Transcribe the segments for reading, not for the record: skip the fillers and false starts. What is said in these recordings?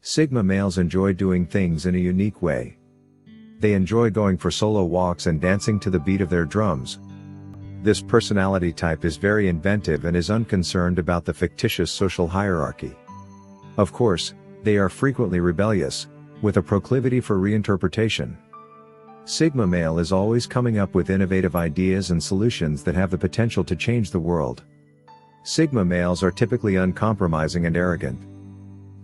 Sigma males enjoy doing things in a unique way. They enjoy going for solo walks and dancing to the beat of their drums. This personality type is very inventive and is unconcerned about the fictitious social hierarchy. Of course, they are frequently rebellious, with a proclivity for reinterpretation. Sigma male is always coming up with innovative ideas and solutions that have the potential to change the world. Sigma males are typically uncompromising and arrogant.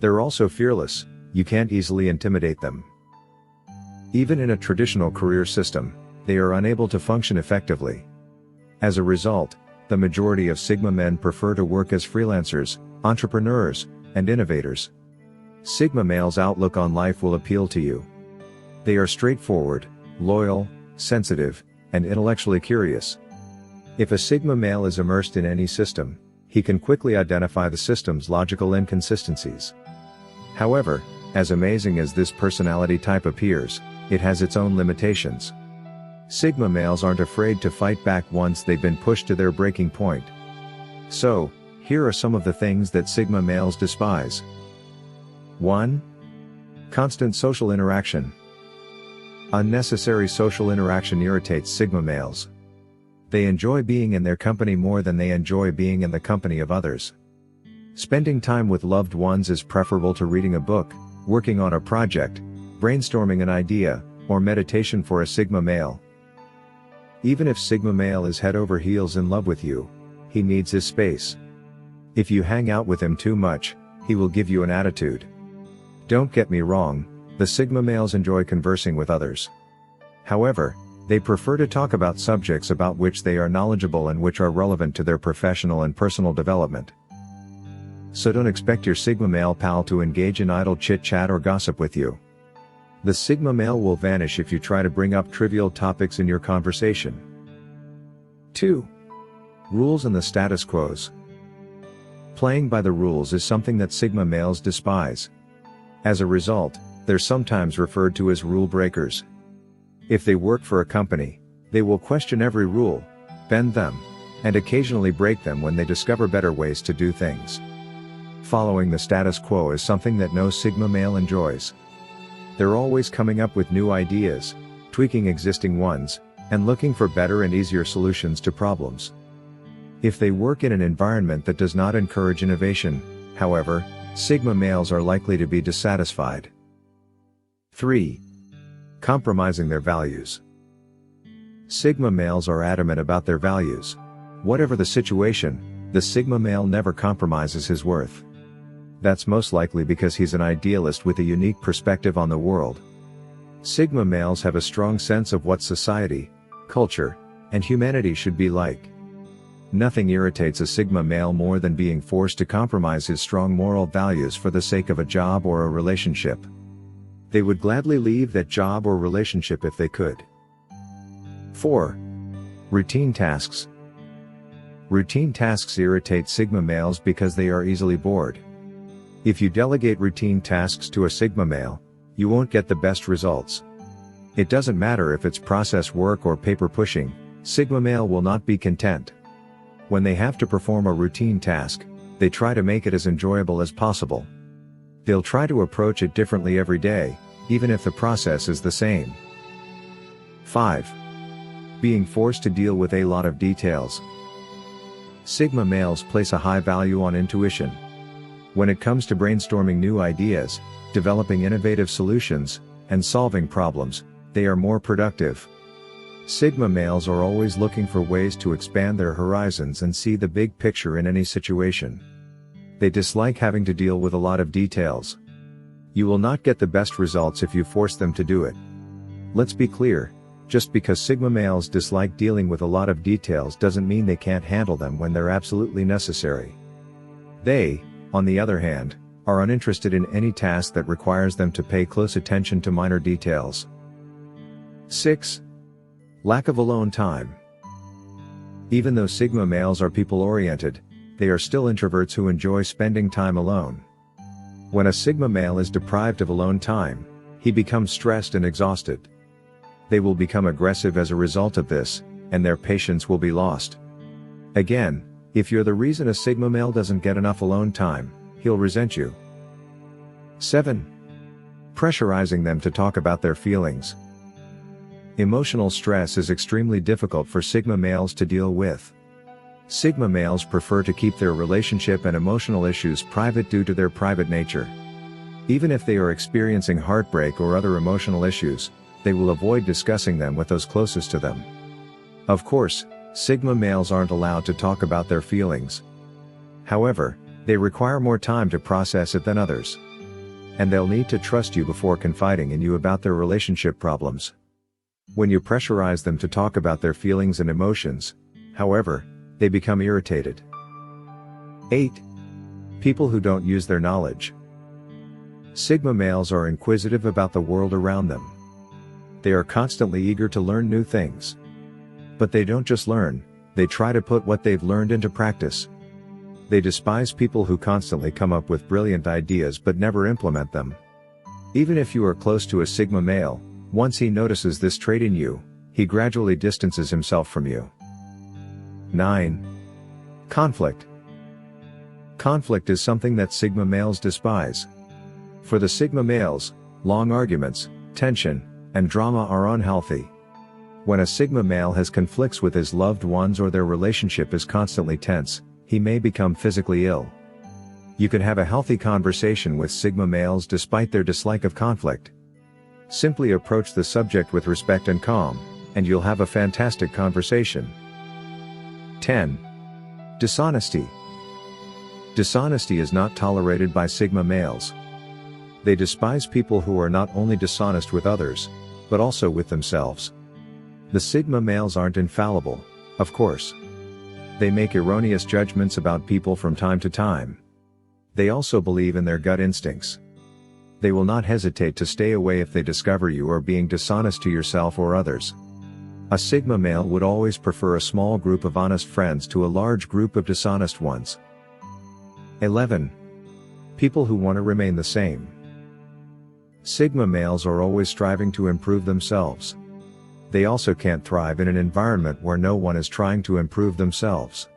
They're also fearless, you can't easily intimidate them. Even in a traditional career system, they are unable to function effectively. As a result, the majority of Sigma men prefer to work as freelancers, entrepreneurs, and innovators. Sigma males' outlook on life will appeal to you. They are straightforward, loyal, sensitive, and intellectually curious. If a Sigma male is immersed in any system, he can quickly identify the system's logical inconsistencies. However, as amazing as this personality type appears, it has its own limitations. Sigma males aren't afraid to fight back once they've been pushed to their breaking point. So, here are some of the things that Sigma males despise. 1. Constant social interaction. Unnecessary social interaction irritates Sigma males. They enjoy being in their company more than they enjoy being in the company of others. Spending time with loved ones is preferable to reading a book, working on a project, brainstorming an idea, or meditation for a Sigma male. Even if Sigma male is head over heels in love with you, he needs his space. If you hang out with him too much, he will give you an attitude. Don't get me wrong, the Sigma males enjoy conversing with others. However, they prefer to talk about subjects about which they are knowledgeable and which are relevant to their professional and personal development. So don't expect your Sigma male pal to engage in idle chit-chat or gossip with you. The Sigma male will vanish if you try to bring up trivial topics in your conversation. 2. Rules and the status quos. Playing by the rules is something that Sigma males despise. As a result, they're sometimes referred to as rule breakers. If they work for a company, they will question every rule, bend them, and occasionally break them when they discover better ways to do things. Following the status quo is something that no Sigma male enjoys. They're always coming up with new ideas, tweaking existing ones, and looking for better and easier solutions to problems. If they work in an environment that does not encourage innovation, however, Sigma males are likely to be dissatisfied. 3. Compromising their values. Sigma males are adamant about their values. Whatever the situation, the Sigma male never compromises his worth. That's most likely because he's an idealist with a unique perspective on the world. Sigma males have a strong sense of what society, culture, and humanity should be like. Nothing irritates a Sigma male more than being forced to compromise his strong moral values for the sake of a job or a relationship. They would gladly leave that job or relationship if they could. 4. Routine tasks. Routine tasks irritate Sigma males because they are easily bored. If you delegate routine tasks to a Sigma male, you won't get the best results. It doesn't matter if it's process work or paper pushing, Sigma male will not be content. When they have to perform a routine task, they try to make it as enjoyable as possible. They'll try to approach it differently every day, even if the process is the same. 5. Being forced to deal with a lot of details. Sigma males place a high value on intuition. When it comes to brainstorming new ideas, developing innovative solutions, and solving problems, they are more productive. Sigma males are always looking for ways to expand their horizons and see the big picture in any situation. They dislike having to deal with a lot of details. You will not get the best results if you force them to do it. Let's be clear, just because Sigma males dislike dealing with a lot of details doesn't mean they can't handle them when they're absolutely necessary. They, on the other hand, are uninterested in any task that requires them to pay close attention to minor details. 6. Lack of alone time. Even though Sigma males are people-oriented, they are still introverts who enjoy spending time alone. When a Sigma male is deprived of alone time, he becomes stressed and exhausted. They will become aggressive as a result of this, and their patience will be lost. Again, if you're the reason a Sigma male doesn't get enough alone time, he'll resent you. 7. Pressurizing them to talk about their feelings. Emotional stress is extremely difficult for Sigma males to deal with. Sigma males prefer to keep their relationship and emotional issues private due to their private nature. Even if they are experiencing heartbreak or other emotional issues, they will avoid discussing them with those closest to them. Of course, Sigma males aren't allowed to talk about their feelings. However, they require more time to process it than others. And they'll need to trust you before confiding in you about their relationship problems. When you pressurize them to talk about their feelings and emotions, however, they become irritated. 8. People who don't use their knowledge. Sigma males are inquisitive about the world around them. They are constantly eager to learn new things. But they don't just learn, they try to put what they've learned into practice. They despise people who constantly come up with brilliant ideas but never implement them. Even if you are close to a Sigma male, once he notices this trait in you, he gradually distances himself from you. 9. Conflict. Conflict is something that Sigma males despise. For the Sigma males, long arguments, tension, and drama are unhealthy. When a Sigma male has conflicts with his loved ones or their relationship is constantly tense, he may become physically ill. You can have a healthy conversation with Sigma males despite their dislike of conflict. Simply approach the subject with respect and calm, and you'll have a fantastic conversation. 10. Dishonesty. Dishonesty is not tolerated by Sigma males. They despise people who are not only dishonest with others, but also with themselves. The Sigma males aren't infallible, of course. They make erroneous judgments about people from time to time. They also believe in their gut instincts. They will not hesitate to stay away if they discover you are being dishonest to yourself or others. A Sigma male would always prefer a small group of honest friends to a large group of dishonest ones. 11. People who want to remain the same. Sigma males are always striving to improve themselves. They also can't thrive in an environment where no one is trying to improve themselves.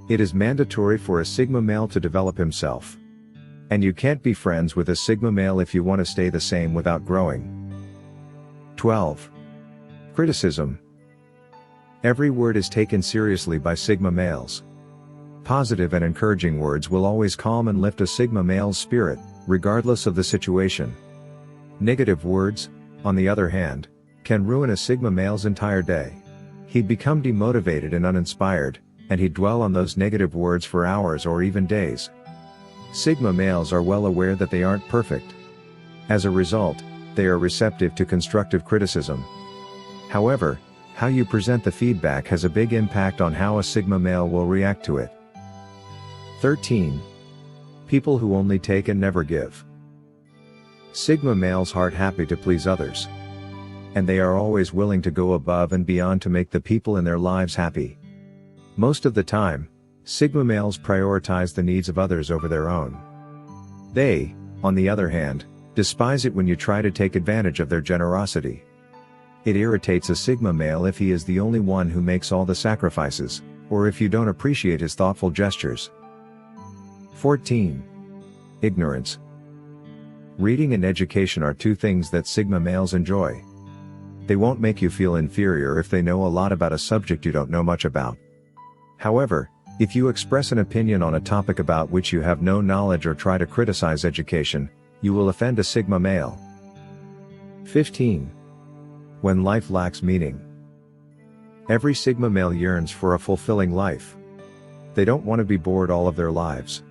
It is mandatory for a Sigma male to develop himself. And you can't be friends with a Sigma male if you want to stay the same without growing. 12. Criticism. Every word is taken seriously by Sigma males. Positive and encouraging words will always calm and lift a Sigma male's spirit, regardless of the situation. Negative words, on the other hand, can ruin a Sigma male's entire day. He'd become demotivated and uninspired, and he'd dwell on those negative words for hours or even days. Sigma males are well aware that they aren't perfect. As a result, they are receptive to constructive criticism. However, how you present the feedback has a big impact on how a Sigma male will react to it. 13. People who only take and never give. Sigma males aren't happy to please others. And they are always willing to go above and beyond to make the people in their lives happy. Most of the time, Sigma males prioritize the needs of others over their own. They, on the other hand, despise it when you try to take advantage of their generosity. It irritates a Sigma male if he is the only one who makes all the sacrifices, or if you don't appreciate his thoughtful gestures. 14. Ignorance. Reading and education are two things that Sigma males enjoy. They won't make you feel inferior if they know a lot about a subject you don't know much about. However, if you express an opinion on a topic about which you have no knowledge or try to criticize education, you will offend a Sigma male. 15. When life lacks meaning. Every Sigma male yearns for a fulfilling life. They don't want to be bored all of their lives.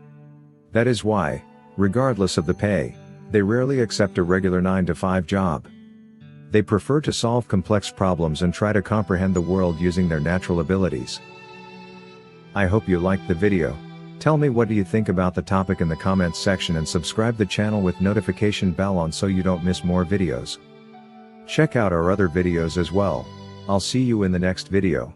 That is why, regardless of the pay, they rarely accept a regular 9-to-5 job. They prefer to solve complex problems and try to comprehend the world using their natural abilities. I hope you liked the video. Tell me what do you think about the topic in the comments section and subscribe the channel with notification bell on so you don't miss more videos. Check out our other videos as well. I'll see you in the next video.